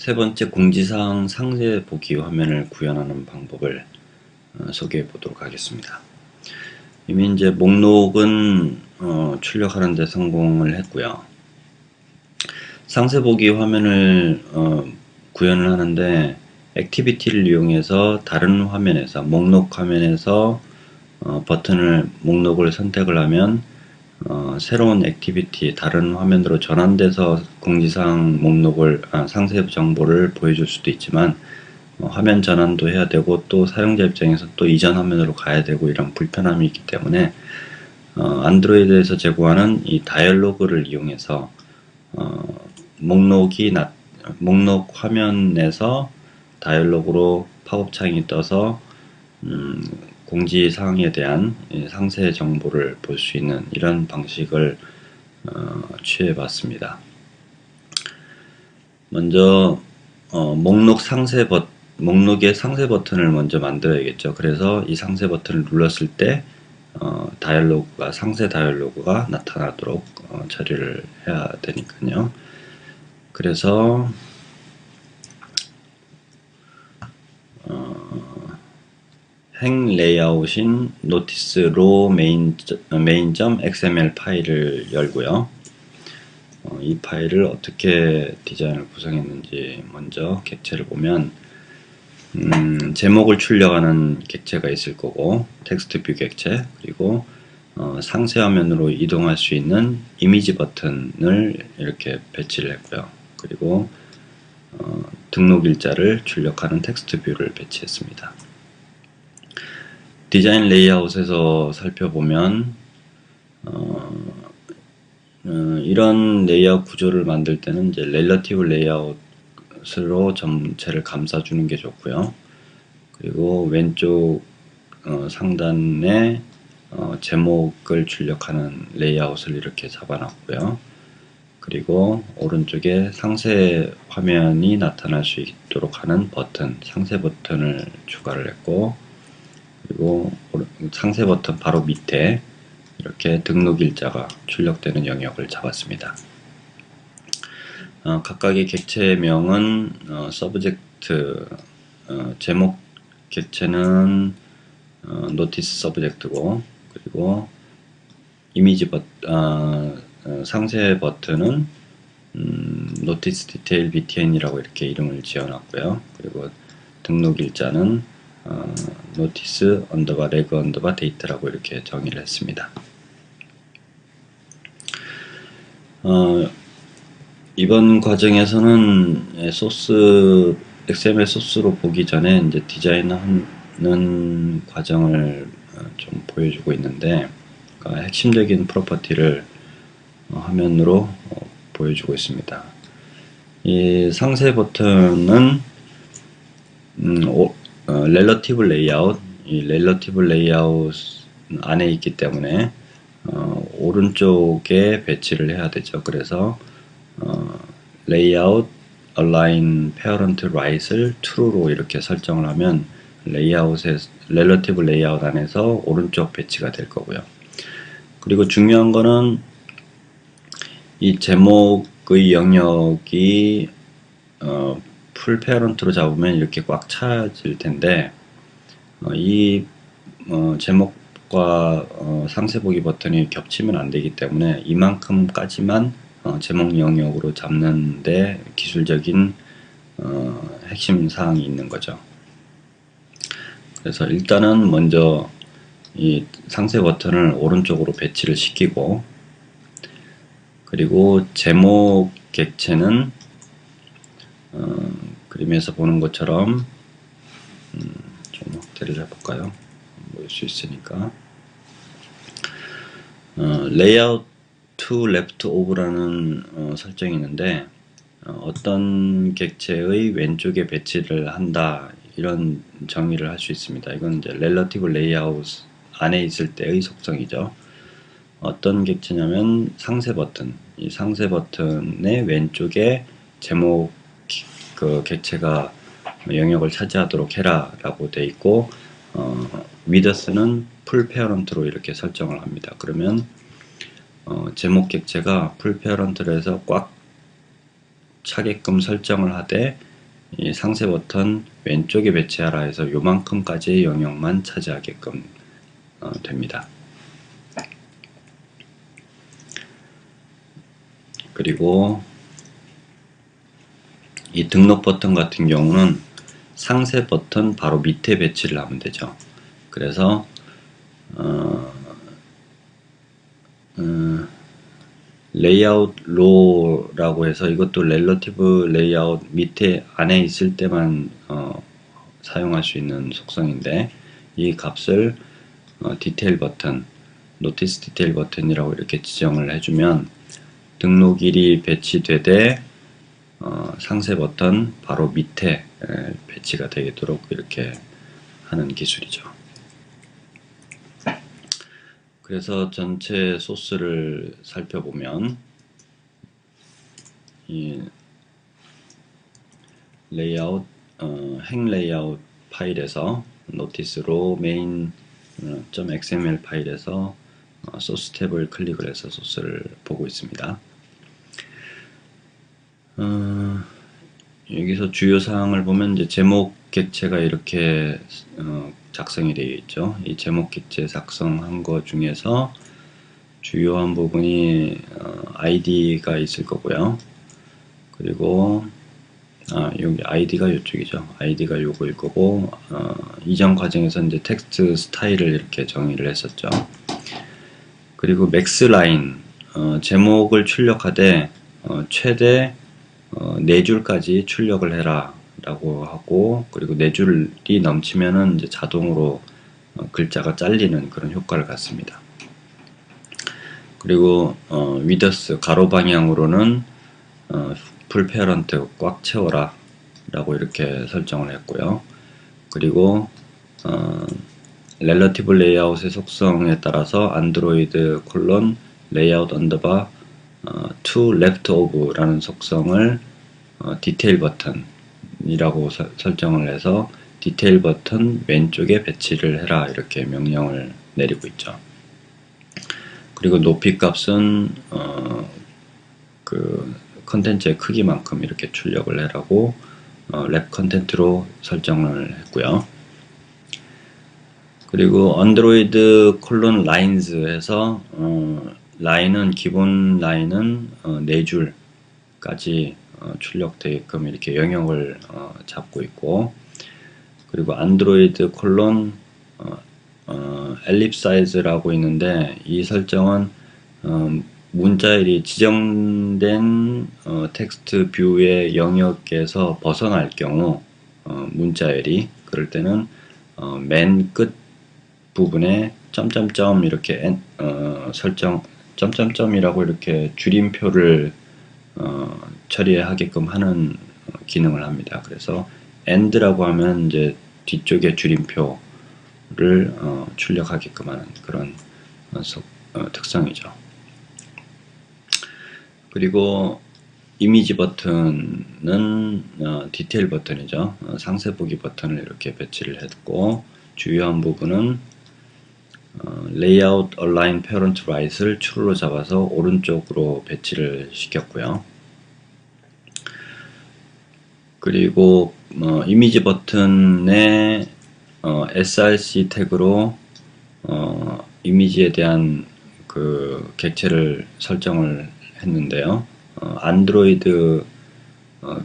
세 번째, 공지사항 상세 보기 화면을 구현하는 방법을 소개해 보도록 하겠습니다. 이미 이제 목록은 출력하는 데 성공을 했고요. 상세 보기 화면을 구현을 하는데 액티비티를 이용해서 다른 화면에서 목록 화면에서 목록을 선택을 하면 새로운 액티비티, 다른 화면으로 전환돼서 공지사항 목록을, 상세 정보를 보여줄 수도 있지만, 화면 전환도 해야 되고, 또 사용자 입장에서 또 이전 화면으로 가야 되고, 이런 불편함이 있기 때문에, 안드로이드에서 제공하는 이 다이얼로그를 이용해서, 목록 화면에서 다이얼로그로 팝업 창이 떠서, 공지사항에 대한 상세 정보를 볼 수 있는 이런 방식을 취해 봤습니다. 먼저 목록의 상세 버튼을 먼저 만들어야겠죠. 그래서 이 상세 버튼을 눌렀을 때 상세 다이얼로그가 나타나도록 처리를 해야 되니까요. 그래서 행 레이아웃인 노티스 로 main.xml 파일을 열고요. 이 파일을 어떻게 디자인을 구성했는지 먼저 객체를 보면 제목을 출력하는 객체가 있을 거고, 텍스트 뷰 객체, 그리고 상세 화면으로 이동할 수 있는 이미지 버튼을 이렇게 배치를 했고요. 그리고 등록 일자를 출력하는 텍스트 뷰를 배치했습니다. 디자인 레이아웃에서 살펴보면 이런 레이아웃 구조를 만들 때는 이제 렐러티브 레이아웃으로 전체를 감싸주는 게 좋고요. 그리고 왼쪽 상단에 제목을 출력하는 레이아웃을 이렇게 잡아놨고요. 그리고 오른쪽에 상세 화면이 나타날 수 있도록 하는 버튼, 상세 버튼을 추가를 했고, 그리고 상세 버튼 바로 밑에 이렇게 등록 일자가 출력되는 영역을 잡았습니다. 각각의 객체명은 서브젝트, 제목 객체는 노티스 서브젝트고, 그리고 상세 버튼은 노티스 디테일 btn이라고 이렇게 이름을 지어놨고요. 그리고 등록 일자는 노티스 언더바 레그 언더바 데이트라고 이렇게 정의를 했습니다. 이번 과정에서는 XML 소스로 보기 전에 이제 디자인하는 과정을 좀 보여주고 있는데, 그러니까 핵심적인 프로퍼티를 화면으로 보여주고 있습니다. 이 상세 버튼은 렐러티브 레이아웃, 이 렐러티브 레이아웃 안에 있기 때문에 오른쪽에 배치를 해야 되죠. 그래서 레이아웃 align parent right을 true로 이렇게 설정을 하면 렐러티브 레이아웃 안에서 오른쪽 배치가 될 거고요. 그리고 중요한 거는 이 제목의 영역이 풀 페어런트로 잡으면 이렇게 꽉 차질 텐데, 이 제목과 상세 보기 버튼이 겹치면 안 되기 때문에 이만큼까지만 제목 영역으로 잡는데 기술적인 핵심 사항이 있는 거죠. 그래서 일단은 먼저 이 상세 버튼을 오른쪽으로 배치를 시키고, 그리고 제목 객체는 그림에서 보는 것처럼 좀 확대를 해볼까요? 보일 수 있으니까. 레이아웃 to left of라는 설정이 있는데, 어떤 객체의 왼쪽에 배치를 한다, 이런 정의를 할 수 있습니다. 이건 이제 relative layout 안에 있을 때의 속성이죠. 어떤 객체냐면 상세 버튼, 이 상세 버튼의 왼쪽에 제목 객체가 영역을 차지하도록 해라 라고 되어 있고, 위더스는 풀 페어런트로 이렇게 설정을 합니다. 그러면 제목 객체가 풀 페어런트로 해서 꽉 차게끔 설정을 하되, 이 상세 버튼 왼쪽에 배치하라 해서 요만큼까지의 영역만 차지하게끔 됩니다. 그리고 이 등록 버튼 같은 경우는 상세 버튼 바로 밑에 배치를 하면 되죠. 그래서 레이아웃 로라고 해서 이것도 렐러티브 레이아웃 밑에 안에 있을 때만 사용할 수 있는 속성인데, 이 값을 디테일 버튼, 노티스 디테일 버튼이라고 이렇게 지정을 해주면 등록일이 배치되되 상세 버튼 바로 밑에 배치가 되도록 이렇게 하는 기술이죠. 그래서 전체 소스를 살펴보면 이 레이아웃, 행 레이아웃 파일에서 노티스로 main.xml 파일에서 소스 탭을 클릭을 해서 소스를 보고 있습니다. 여기서 주요 사항을 보면 이제 제목 객체가 이렇게 작성이 되어 있죠. 이 제목 객체 작성한 것 중에서 주요한 부분이 id가 있을 거고요. 그리고 여기 id가 이쪽이죠. id가 요거일 거고, 이전 과정에서 이제 텍스트 스타일을 이렇게 정의를 했었죠. 그리고 맥스 라인, 제목을 출력하되 최대 4줄까지 출력을 해라 라고 하고, 그리고 4줄이 넘치면은 이제 자동으로 글자가 잘리는 그런 효과를 갖습니다. 그리고 위더스 가로 방향으로는 풀 페어런트 꽉 채워라 라고 이렇게 설정을 했고요. 그리고 렐러티브 레이아웃의 속성에 따라서 안드로이드 콜론 레이아웃 언더바 to left of 라는 속성을 디테일 버튼이라고 설정을 해서 디테일 버튼 왼쪽에 배치를 해라 이렇게 명령을 내리고 있죠. 그리고 높이 값은 그 컨텐츠의 크기만큼 이렇게 출력을 해라고 랩 컨텐츠로 설정을 했고요. 그리고 안드로이드 콜론 라인즈에서 라인은 기본 라인은 4줄까지 출력되게끔 이렇게 영역을 잡고 있고, 그리고 안드로이드 콜론 엘립사이즈라고 있는데, 이 설정은 문자열이 지정된 텍스트 뷰의 영역에서 벗어날 경우 문자열이 그럴 때는 맨 끝 부분에 점점점 이렇게 설정 점점점이라고 이렇게 줄임표를 처리하게끔 하는 기능을 합니다. 그래서 end라고 하면 이제 뒤쪽에 줄임표를 출력하게끔 하는 그런 특성이죠. 그리고 이미지 버튼은 디테일 버튼이죠. 상세 보기 버튼을 이렇게 배치를 했고, 주요한 부분은 레이아웃 얼라인 페어런트 라이트를 true로 잡아서 오른쪽으로 배치를 시켰고요. 그리고 이미지 버튼에 src 태그로 이미지에 대한 그 객체를 설정을 했는데요. 안드로이드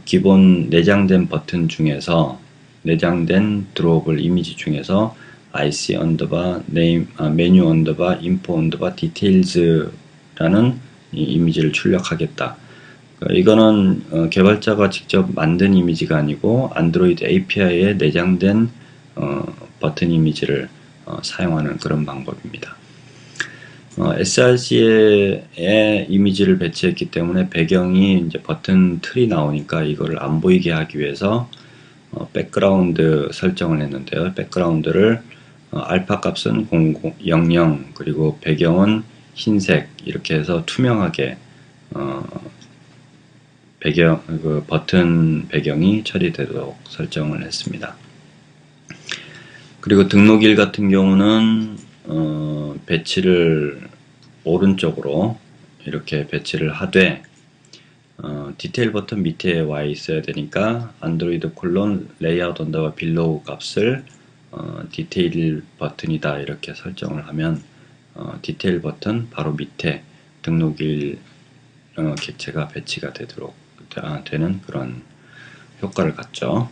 기본 내장된 버튼 중에서 내장된 드로우블 이미지 중에서 IC 언더바 네임 메뉴 언더바 인포 언더바 디테일즈라는 이 이미지를 출력하겠다. 이거는 개발자가 직접 만든 이미지가 아니고 안드로이드 API에 내장된 버튼 이미지를 사용하는 그런 방법입니다. src에 이미지를 배치했기 때문에 배경이 이제 버튼 틀이 나오니까 이거를 안 보이게 하기 위해서 백그라운드 설정을 했는데요. 백그라운드를 알파 값은 00, 그리고 배경은 흰색 이렇게 해서 투명하게 그 버튼 배경이 처리되도록 설정을 했습니다. 그리고 등록일 같은 경우는 배치를 오른쪽으로 이렇게 배치를 하되 디테일 버튼 밑에 와 있어야 되니까 안드로이드 콜론 레이아웃 언더바 빌로우 값을 디테일 버튼이다 이렇게 설정을 하면 디테일 버튼 바로 밑에 등록일 객체가 배치가 되도록 되는 그런 효과를 갖죠.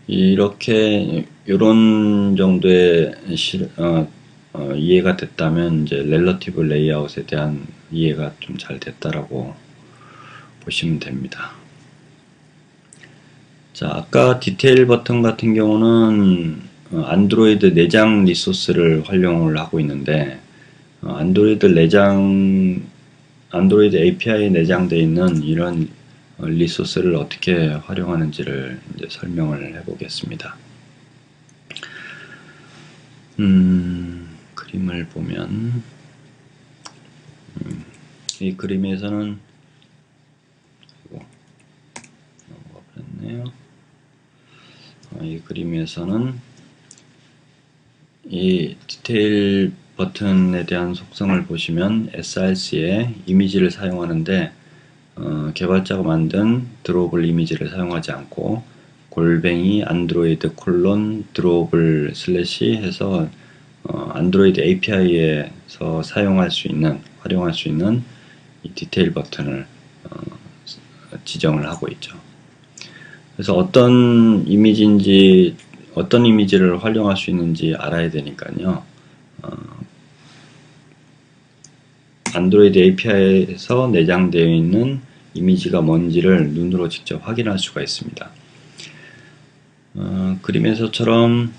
이렇게 요런 정도의 이해가 됐다면 이제 렐러티브 레이아웃에 대한 이해가 좀 잘 됐다라고 보시면 됩니다. 자, 아까 디테일 버튼 같은 경우는 안드로이드 내장 리소스를 활용을 하고 있는데 안드로이드 API에 내장되어 있는 이런 리소스를 어떻게 활용하는지를 이제 설명을 해보겠습니다. 그림을 보면 이 그림에서는 넘어가 버렸네요. 이 그림에서는 이 디테일 버튼에 대한 속성을 보시면 src에 이미지를 사용하는데 개발자가 만든 드로우블 이미지를 사용하지 않고 골뱅이 안드로이드 콜론 드로우블 슬래시 해서 안드로이드 API에서 활용할 수 있는 이 디테일 버튼을 지정을 하고 있죠. 그래서 어떤 이미지를 활용할 수 있는지 알아야 되니까요. 안드로이드 API에서 내장되어 있는 이미지가 뭔지를 눈으로 직접 확인할 수가 있습니다. 그림에서처럼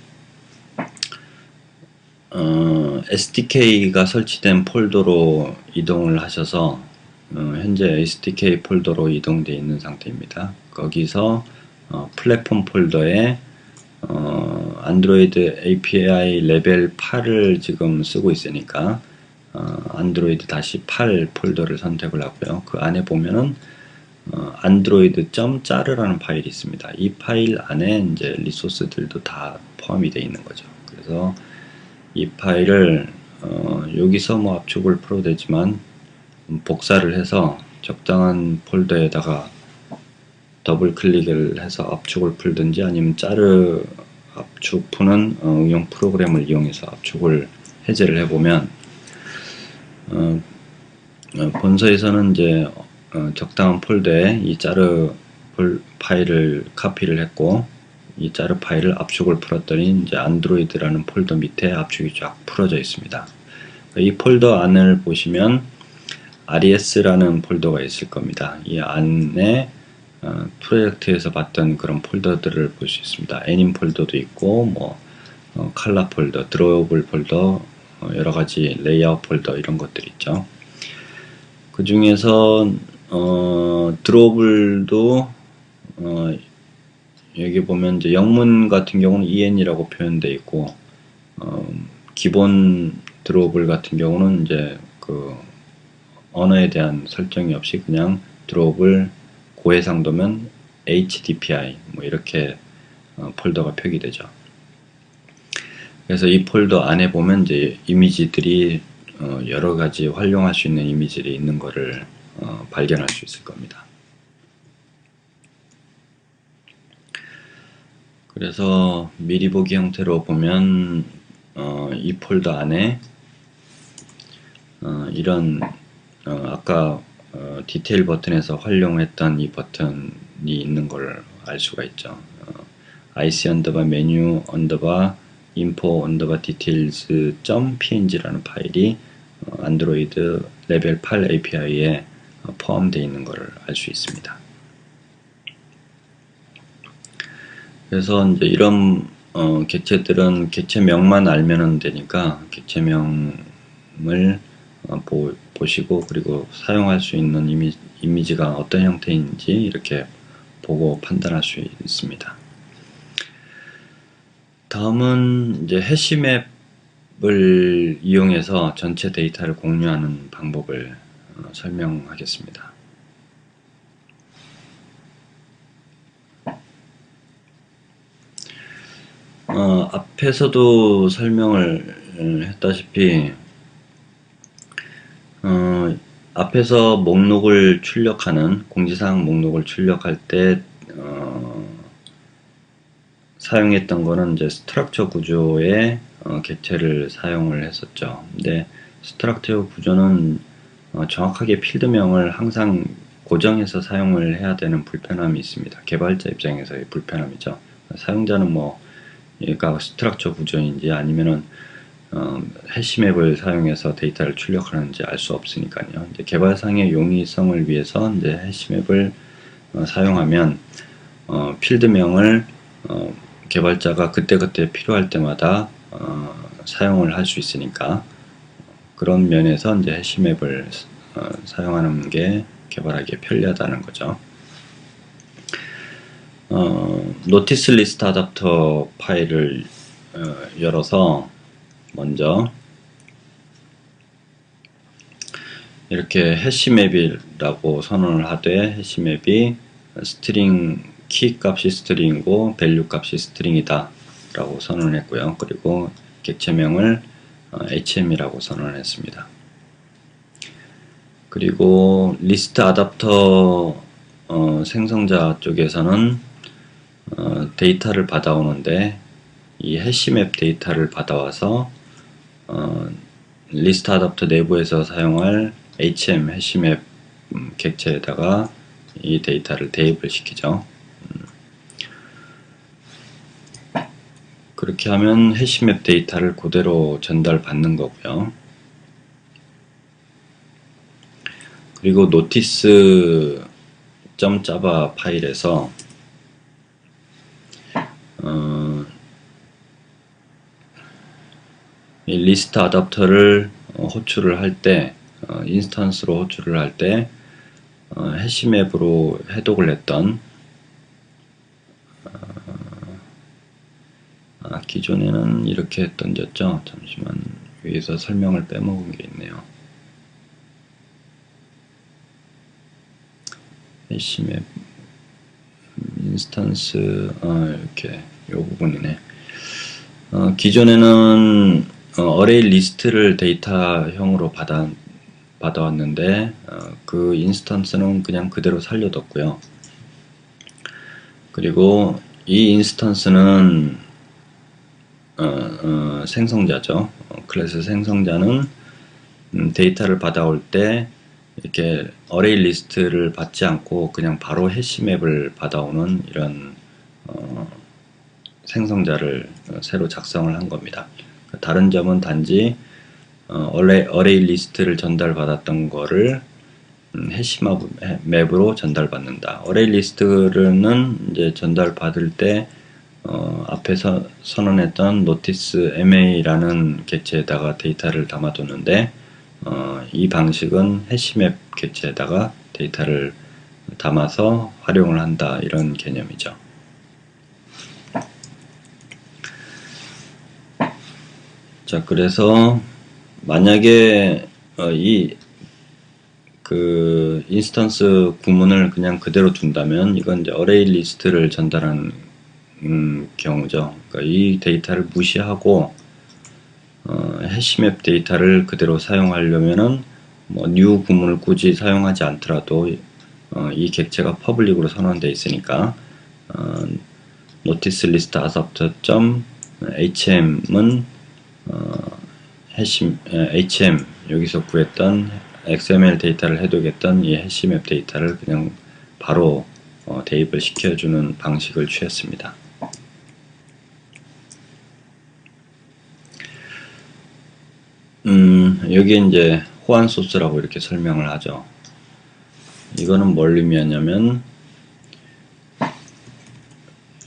SDK가 설치된 폴더로 이동을 하셔서 현재 SDK 폴더로 이동되어 있는 상태입니다. 거기서 플랫폼 폴더에 안드로이드 API 레벨 8을 지금 쓰고 있으니까 안드로이드 -8 폴더를 선택을 하고요. 그 안에 보면은 android.jar라는 파일이 있습니다. 이 파일 안에 이제 리소스들도 다 포함이 되어 있는 거죠. 그래서 이 파일을 여기서 뭐 압축을 풀어도 되지만 복사를 해서 적당한 폴더에다가 더블 클릭을 해서 압축을 풀든지 아니면 자르 압축 푸는 응용 프로그램을 이용해서 압축을 해제를 해보면 본서에서는 이제 적당한 폴더에 이 자르 파일을 카피를 했고 이 자르 파일을 압축을 풀었더니 이제 안드로이드라는 폴더 밑에 압축이 쫙 풀어져 있습니다. 이 폴더 안을 보시면 res라는 폴더가 있을 겁니다. 이 안에 프로젝트에서 봤던 그런 폴더들을 볼 수 있습니다. 애님 폴더도 있고 뭐 컬러 폴더, 드로우블 폴더, 여러가지 레이아웃 폴더 이런 것들 있죠. 그 중에서 드로우블도 여기 보면 이제 영문 같은 경우는 en이라고 표현되어 있고 기본 드로우블 같은 경우는 이제 그 언어에 대한 설정이 없이 그냥 드로우블 고해상도면 HDPI 뭐 이렇게 폴더가 표기되죠. 그래서 이 폴더 안에 보면 이제 이미지들이 여러 가지 활용할 수 있는 이미지들이 있는 것을 발견할 수 있을 겁니다. 그래서 미리 보기 형태로 보면 이 폴더 안에 이런 아까 디테일 버튼에서 활용했던 이 버튼이 있는 걸 알 수가 있죠. ic 언더바 메뉴 언더바 info 언더바 details .png라는 파일이 안드로이드 레벨 8 API에 포함되어 있는 것을 알 수 있습니다. 그래서 이제 이런 객체들은 객체명만 알면 되니까 객체명을 보시고 그리고 사용할 수 있는 이미지가 어떤 형태인지 이렇게 보고 판단할 수 있습니다. 다음은 이제 해시맵을 이용해서 전체 데이터를 공유하는 방법을 설명하겠습니다. 앞에서도 설명을 했다시피 앞에서 목록을 출력하는 공지사항 목록을 출력할 때 사용했던 거는 이제 스트럭처 구조의 객체를 사용을 했었죠. 근데 스트럭처 구조는 정확하게 필드명을 항상 고정해서 사용을 해야 되는 불편함이 있습니다. 개발자 입장에서의 불편함이죠. 사용자는 뭐 얘가 스트럭처 구조인지 아니면은 해시맵을 사용해서 데이터를 출력하는지 알 수 없으니까요. 이제 개발상의 용이성을 위해서 이제 해시맵을 사용하면 필드명을 개발자가 그때그때 필요할 때마다 사용을 할 수 있으니까 그런 면에서 이제 해시맵을 사용하는 게 개발하기에 편리하다는 거죠. 노티스 리스트 어댑터 파일을 열어서 먼저 이렇게 해시맵이라고 선언을 하되 해시맵이 스트링 키 값이 스트링이고 밸류 값이 스트링이다 라고 선언을 했고요. 그리고 객체명을 HM이라고 선언을 했습니다. 그리고 리스트 어댑터 생성자 쪽에서는 데이터를 받아오는데 이 해시맵 데이터를 받아와서 리스트 어댑터 내부에서 사용할 HM 해시맵 객체에다가 이 데이터를 대입을 시키죠. 그렇게 하면 해시맵 데이터를 그대로 전달받는 거고요. 그리고 notice.java 파일에서 이 리스트 어댑터를 호출을 할 때, 인스턴스로 호출을 할 때 해시맵으로 해독을 했던 기존에는 이렇게 던졌죠. 잠시만, 위에서 설명을 빼먹은 게 있네요. 해시맵 인스턴스 이렇게 요 부분이네. 기존에는 어레이 리스트를 데이터형으로 받아왔는데 그 인스턴스는 그냥 그대로 살려뒀고요. 그리고 이 인스턴스는 생성자죠. 클래스 생성자는 데이터를 받아올 때 이렇게 어레이 리스트를 받지 않고 그냥 바로 해시맵을 받아오는 이런 생성자를 새로 작성을 한 겁니다. 다른 점은 단지 어레이 리스트를 전달받았던 거를 해시맵으로 전달받는다. 어레이 리스트는 이제 전달받을 때 앞에서 선언했던 notice ma라는 객체에다가 데이터를 담아두는데 이 방식은 해시맵 객체에다가 데이터를 담아서 활용을 한다 이런 개념이죠. 자, 그래서 만약에 그 인스턴스 구문을 그냥 그대로 둔다면 이건 이제 어레이 리스트를 전달하는 경우죠. 그러니까 이 데이터를 무시하고 해시맵 데이터를 그대로 사용하려면은 뭐 new 구문을 굳이 사용하지 않더라도 이 객체가 퍼블릭으로 선언되어 있으니까 notice list adapter.hm은 HM 여기서 구했던 XML 데이터를 해독했던 이 해시맵 데이터를 그냥 바로 대입을 시켜주는 방식을 취했습니다. 여기에 이제 호환 소스라고 이렇게 설명을 하죠. 이거는 뭘 의미하냐면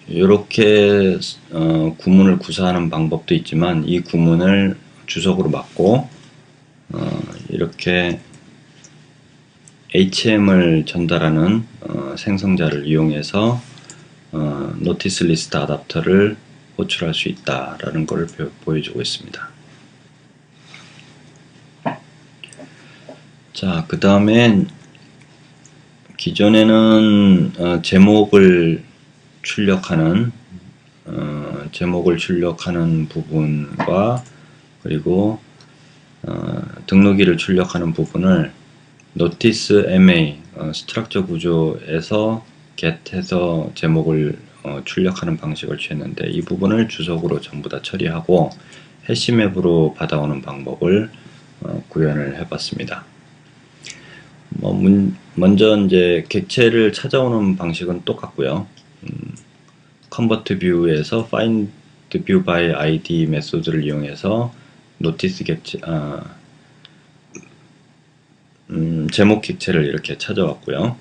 이렇게 구문을 구사하는 방법도 있지만 이 구문을 주석으로 막고 이렇게 HM을 전달하는 생성자를 이용해서 notice list adapter를 호출할 수 있다라는 것을 보여주고 있습니다. 자, 그 다음에 기존에는 제목을 출력하는 부분과 그리고 등록일을 출력하는 부분을 notice MA 스트럭처 구조에서 get해서 제목을 출력하는 방식을 취했는데 이 부분을 주석으로 전부 다 처리하고 해시맵으로 받아오는 방법을 구현을 해봤습니다. 먼저 이제 객체를 찾아오는 방식은 똑같고요. convert view에서 find view by id 메소드를 이용해서 notice 객체 제목 객체를 이렇게 찾아왔고요.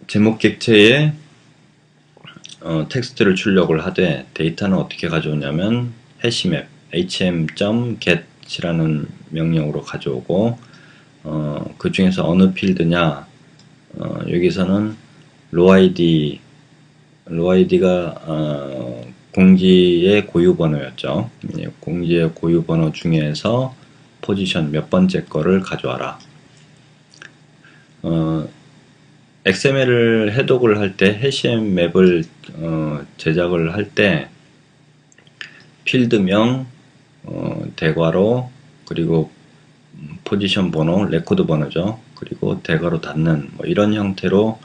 제목 객체에 텍스트를 출력을 하되 데이터는 어떻게 가져오냐면 해시맵 hm.get이라는 명령으로 가져오고 그 중에서 어느 필드냐 여기서는 로아이디가 공지의 고유 번호였죠. 공지의 고유 번호 중에서 포지션 몇 번째 거를 가져와라. XML을 해독을 할 때 해시엠 맵을 제작을 할 때 필드명 대괄호 그리고 포지션 번호 레코드 번호죠. 그리고 대괄호 닫는 뭐 이런 형태로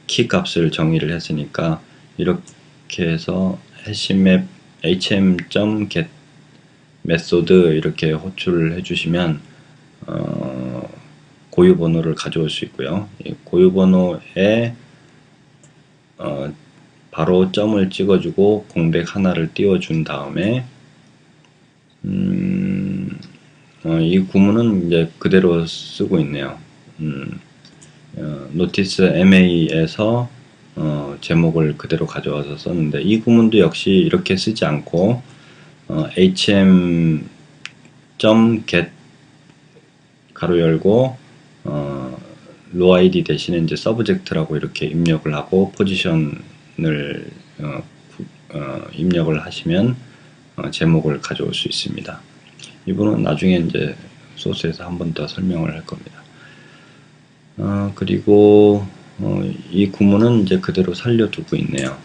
키 값을 정의를 했으니까 이렇게 해서 해시맵 hm.get 메소드 이렇게 호출을 해주시면 고유 번호를 가져올 수 있고요. 이 고유 번호에 바로 점을 찍어주고 공백 하나를 띄워준 다음에 이 구문은 이제 그대로 쓰고 있네요. notice MA에서 제목을 그대로 가져와서 썼는데 이 구문도 역시 이렇게 쓰지 않고 hm.get 가로 열고 로아이디 대신에 이제 서브젝트라고 이렇게 입력을 하고 포지션을 입력을 하시면 제목을 가져올 수 있습니다. 이 부분은 나중에 이제 소스에서 한 번 더 설명을 할 겁니다. 그리고 이 구문은 이제 그대로 살려두고 있네요.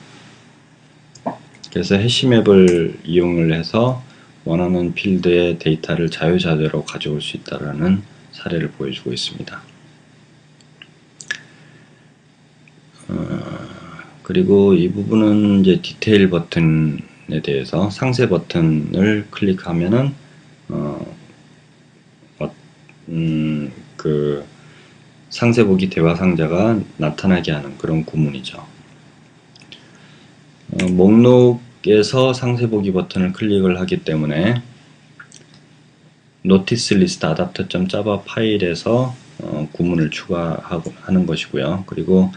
그래서 해시맵을 이용을 해서 원하는 필드의 데이터를 자유자재로 가져올 수 있다는 사례를 보여주고 있습니다. 그리고 이 부분은 이제 디테일 버튼에 대해서 상세 버튼을 클릭하면은 그 상세 보기 대화 상자가 나타나게 하는 그런 구문이죠. 목록에서 상세 보기 버튼을 클릭을 하기 때문에 notice list adapter.java 파일에서 구문을 추가하는 것이고요. 그리고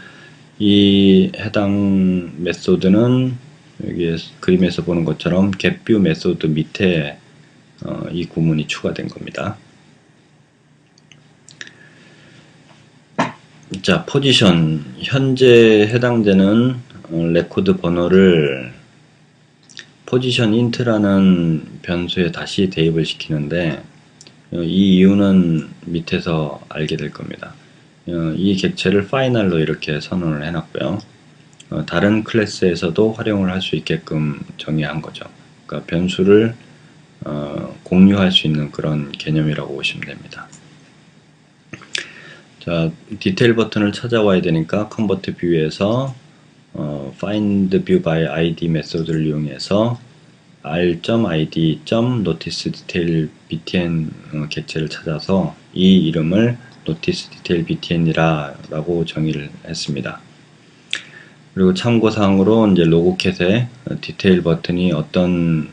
이 해당 메소드는 여기 그림에서 보는 것처럼 getView 메소드 밑에 이 구문이 추가된 겁니다. 자, 포지션 현재 해당되는 레코드 번호를 포지션 int라는 변수에 다시 대입을 시키는데 이 이유는 밑에서 알게 될 겁니다. 이 객체를 파이널로 이렇게 선언을 해놨고요. 다른 클래스에서도 활용을 할 수 있게끔 정의한 거죠. 그러니까 변수를 공유할 수 있는 그런 개념이라고 보시면 됩니다. 자, 디테일 버튼을 찾아와야 되니까 convert view에서 find view by id 메소드를 이용해서 r.id.notice detail btn 객체를 찾아서 이 이름을 notice detail btn이라고 정의를 했습니다. 그리고 참고사항으로 이제 로그캣에 디테일 버튼이 어떤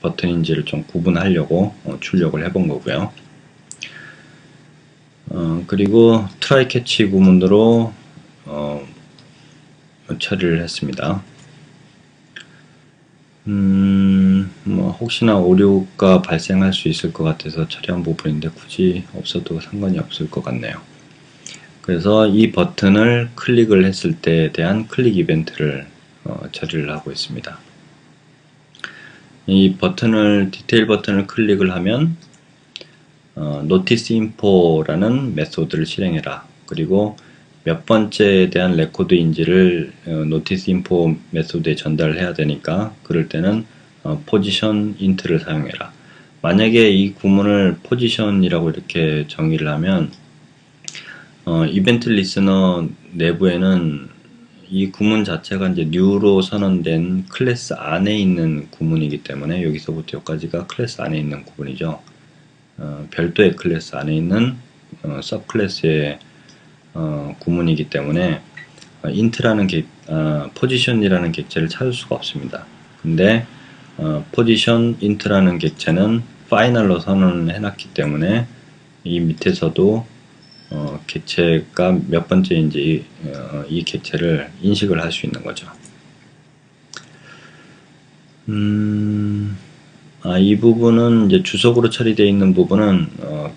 버튼인지를 좀 구분하려고 출력을 해본 거고요. 그리고 try catch 구문으로 처리를 했습니다. 뭐 혹시나 오류가 발생할 수 있을 것 같아서 처리한 부분인데 굳이 없어도 상관이 없을 것 같네요. 그래서 이 버튼을 클릭을 했을 때에 대한 클릭 이벤트를 처리를 하고 있습니다. 이 버튼을 디테일 버튼을 클릭을 하면 notice info라는 메소드를 실행해라. 그리고 몇 번째에 대한 레코드인지를 notice info 메소드에 전달을 해야 되니까 그럴 때는 position int를 사용해라. 만약에 이 구문을 포지션이라고 이렇게 정의를 하면 이벤트 리스너 내부에는 이 구문 자체가 이제 new로 선언된 클래스 안에 있는 구문이기 때문에 여기서부터 여기까지가 클래스 안에 있는 구문이죠. 별도의 클래스 안에 있는 서브 클래스의 구문이기 때문에 int라는 포지션이라는 객체를 찾을 수가 없습니다. 근데 포지션 int라는 객체는 파이널로 선언을 해놨기 때문에 이 밑에서도 객체가 몇 번째인지 이 객체를 인식을 할 수 있는 거죠. 이 부분은 이제 주석으로 처리되어 있는 부분은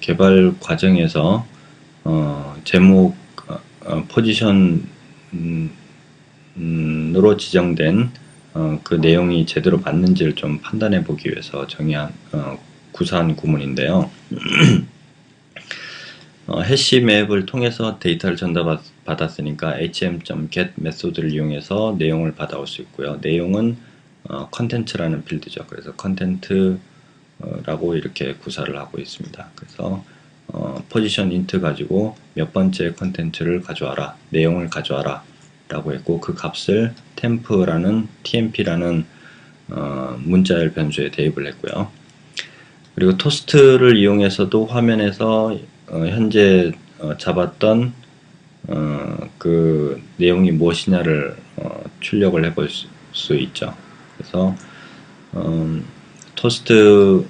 개발 과정에서 제목 포지션으로 지정된 그 내용이 제대로 맞는지를 좀 판단해 보기 위해서 정의한 구사한 구문인데요. 해시 맵을 통해서 데이터를 전달받았으니까 hm.get 메소드를 이용해서 내용을 받아올 수 있고요. 내용은 컨텐츠라는 필드죠. 그래서 컨텐츠라고 이렇게 구사를 하고 있습니다. 그래서 포지션 int 가지고 몇 번째 컨텐츠를 가져와라, 내용을 가져와라 라고 했고, 그 값을 tmp라는 문자열 변수에 대입을 했고요. 그리고 토스트를 이용해서도 화면에서 현재 잡았던 그 내용이 무엇이냐를 출력을 해볼 수 있죠. 그래서 토스트를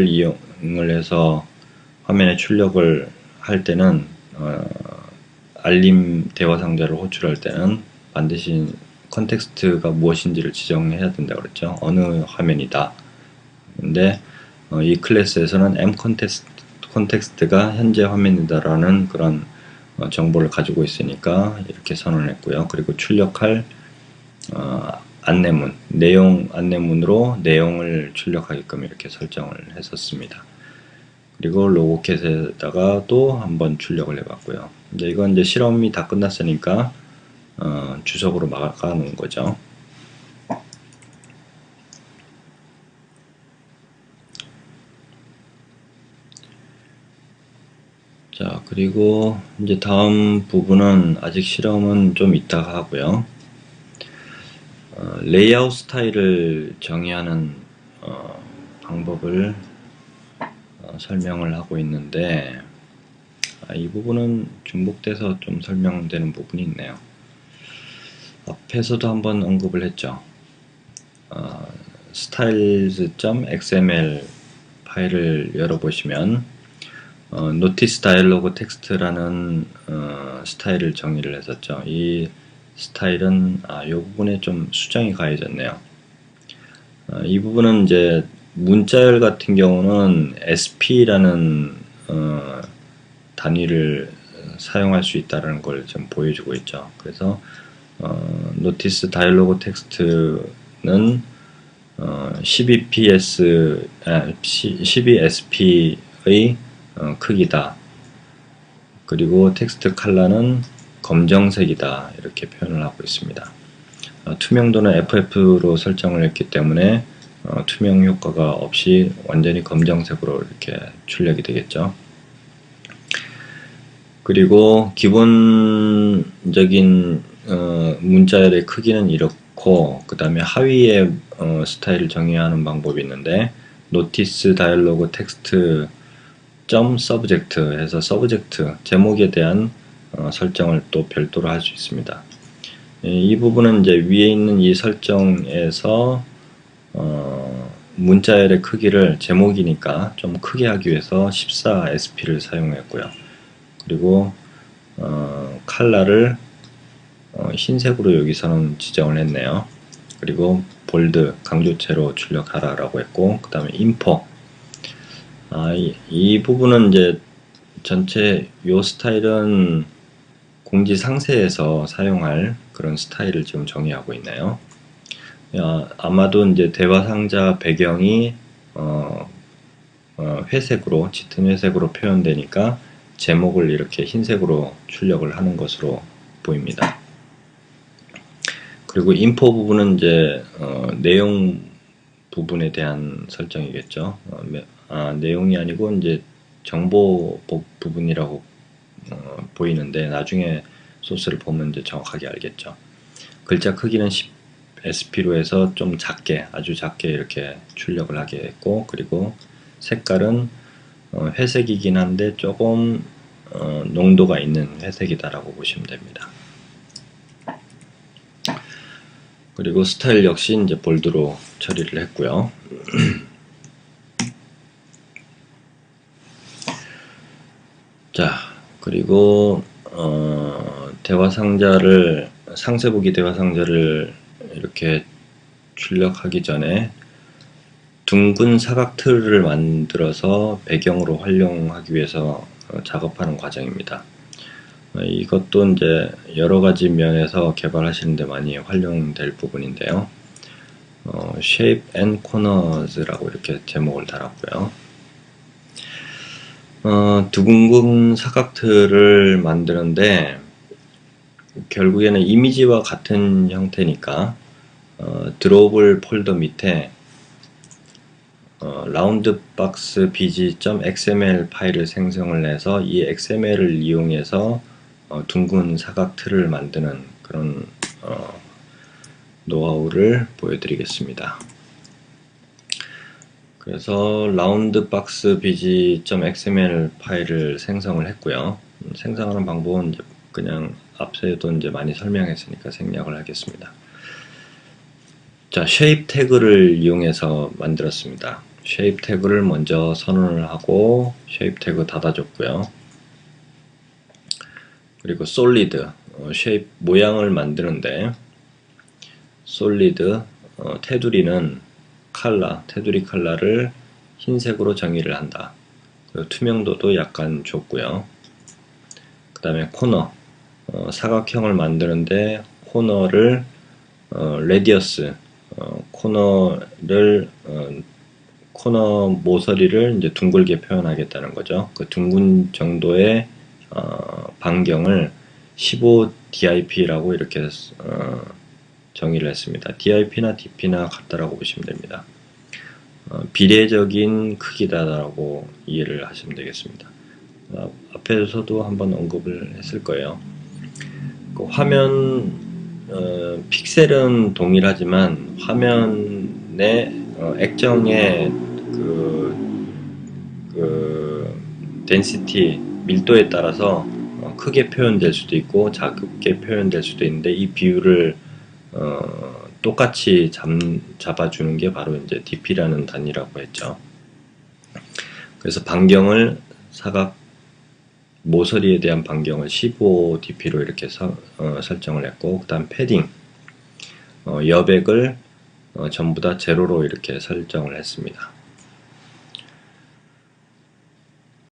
이용을 해서 화면에 출력을 할 때는 알림 대화 상자를 호출할 때는 반드시 컨텍스트가 무엇인지를 지정해야 된다고 그랬죠. 어느 화면이다. 근데 이 클래스에서는 mcontext,가 현재 화면이다라는 그런 정보를 가지고 있으니까 이렇게 선언했고요. 그리고 출력할 안내문, 내용 안내문으로 내용을 출력하게끔 이렇게 설정을 했었습니다. 그리고 로고캣에다가 또 한번 출력을 해봤고요. 이제 이건 이제 실험이 다 끝났으니까 주석으로 막아 놓은 거죠. 자, 그리고 이제 다음 부분은 아직 실험은 좀 이따가 하고요. 레이아웃 스타일을 정의하는 방법을 설명을 하고 있는데, 이 부분은 중복돼서 좀 설명되는 부분이 있네요. 앞에서도 한번 언급을 했죠. styles.xml 파일을 열어보시면 노티스 다이얼로그 텍스트라는 스타일을 정의를 했었죠. 이 스타일은 이 부분에 좀 수정이 가해졌네요. 이 부분은 이제 문자열 같은 경우는 SP라는 단위를 사용할 수 있다는 걸 좀 보여주고 있죠. 그래서 노티스 다이얼로그 텍스트는 12SP의 크기다. 그리고 텍스트 컬러는 검정색이다. 이렇게 표현을 하고 있습니다. 투명도는 FF로 설정을 했기 때문에 투명 효과가 없이 완전히 검정색으로 이렇게 출력이 되겠죠. 그리고 기본적인 문자열의 크기는 이렇고, 그 다음에 하위에 스타일을 정의하는 방법이 있는데, 노티스 다이얼로그 텍스트 subject 해서 서브젝트 제목에 대한 설정을 또 별도로 할 수 있습니다. 이 부분은 이제 위에 있는 이 설정에서 문자열의 크기를 제목이니까 좀 크게 하기 위해서 14SP를 사용했고요. 그리고 컬러를 흰색으로 여기서는 지정을 했네요. 그리고 볼드 강조체로 출력하라 라고 했고, 그 다음에 인포, 이 부분은 이제 전체 요 스타일은 공지 상세에서 사용할 그런 스타일을 지금 정의하고 있나요? 아마도 이제 대화 상자 배경이 회색으로, 짙은 회색으로 표현되니까 제목을 이렇게 흰색으로 출력을 하는 것으로 보입니다. 그리고 인포 부분은 이제 내용 부분에 대한 설정이겠죠. 내용이 아니고 이제 정보 부분이라고 보이는데 나중에 소스를 보면 이제 정확하게 알겠죠. 글자 크기는 10SP로 해서 좀 작게, 아주 작게 이렇게 출력을 하게 했고, 그리고 색깔은 회색이긴 한데 조금 농도가 있는 회색이다라고 보시면 됩니다. 그리고 스타일 역시 이제 볼드로 처리를 했고요. 자, 그리고 대화 상자를, 상세보기 대화 상자를 이렇게 출력하기 전에 둥근 사각 틀을 만들어서 배경으로 활용하기 위해서 작업하는 과정입니다. 이것도 이제 여러 가지 면에서 개발하시는데 많이 활용될 부분인데요. Shape and Corners라고 이렇게 제목을 달았고요. 둥근 사각틀을 만드는데 결국에는 이미지와 같은 형태니까 드로우블 폴더 밑에 라운드박스 bg.xml 파일을 생성을 해서 이 xml을 이용해서 둥근 사각 틀을 만드는 그런 노하우를 보여드리겠습니다. 그래서 라운드박스 bg.xml 파일을 생성을 했고요. 생성하는 방법은 이제 그냥 앞서에도 이제 많이 설명했으니까 생략을 하겠습니다. 자, shape 태그를 이용해서 만들었습니다. shape 태그를 먼저 선언을 하고 shape 태그 닫아줬고요. 그리고 solid, shape 모양을 만드는데 solid, 테두리는 테두리 컬러를 흰색으로 정의를 한다. 그리고 투명도도 약간 줬고요. 그 다음에 코너, 사각형을 만드는데 코너를 레디어스, 코너 모서리를 이제 둥글게 표현하겠다는 거죠. 그 둥근 정도의 반경을 15 DIP라고 이렇게 정의를 했습니다. DIP나 DP나 같다라고 보시면 됩니다. 비례적인 크기다라고 이해를 하시면 되겠습니다. 앞에서도 한번 언급을 했을 거예요. 그 화면 픽셀은 동일하지만 화면의 액정의 덴시티 밀도에 따라서 크게 표현될 수도 있고 작게 표현될 수도 있는데 이 비율을 똑같이 잡아주는 게 바로 이제 DP라는 단위라고 했죠. 그래서 반경을 사각 모서리에 대한 반경을 15 dp로 이렇게 설정을 했고, 그 다음 패딩, 여백을 전부 다 제로로 이렇게 설정을 했습니다.